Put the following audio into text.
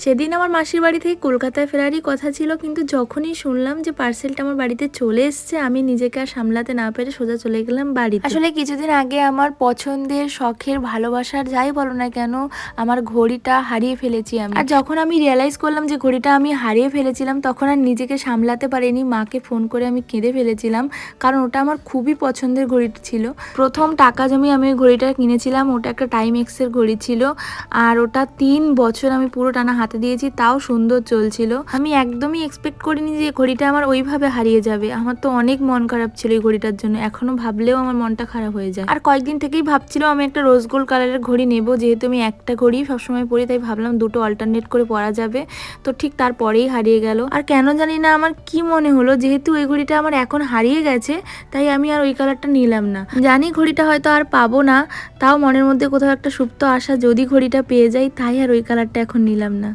সেদিন আমার মাসির বাড়ি থেকে কলকাতায় ফেরারই কথা ছিল, কিন্তু যখনই শুনলাম যে পার্সেলটা আমার বাড়িতে চলে এসছে আমি নিজেকে আর সামলাতে না পেরে সোজা চলে গেলাম বাড়িতে। আসলে কিছুদিন আগে আমার পছন্দের, শখের, ভালোবাসার যাই বলো না কেন আমার ঘড়িটা হারিয়ে ফেলেছি আমি। আর যখন আমি রিয়েলাইজ করলাম যে ঘড়িটা আমি হারিয়ে ফেলেছিলাম তখন আর নিজেকে সামলাতে পারিনি, মাকে ফোন করে আমি কেঁদে ফেলেছিলাম, কারণ ওটা আমার খুবই পছন্দের ঘড়িটা ছিল। প্রথম টাকা জমিয়ে আমি ওই ঘড়িটা কিনেছিলাম, ওটা একটা টাইম এক্সের ঘড়ি ছিল, আর ওটা 3 বছর আমি পুরো টানা হাতে দিয়েছি, তাও সুন্দর চলছিল। আমি একদমই এক্সপেক্ট করিনি যে ঘড়িটা আমার ওইভাবে হারিয়ে যাবে। আমার তো অনেক মন খারাপ ছিল এই ঘড়িটার জন্য, এখনো ভাবলেও আমার মনটা খারাপ হয়ে যায়। আর কয়েকদিন থেকেই ভাবছিলাম আমি একটা রোজ গোল্ড কালারের ঘড়ি নেব, যেহেতু আমি একটা ঘড়ি সবসময় পরি, তাই ভাবলাম দুটো অল্টারনেট করে পরা যাবে। তো ঠিক তারপরেই হারিয়ে গেল। আর কেন জানি না আমার কি মনে হলো, যেহেতু ওই ঘড়িটা আমার এখন হারিয়ে গেছে তাই আমি আর ওই কালারটা নিলাম না। জানি ঘড়িটা হয়তো আর পাবো না, তাও মনের মধ্যে কোথাও একটা সুপ্ত আশা যদি ঘড়িটা পেয়ে যাই, তাই আর ওই কালারটা এখন নিলাম না।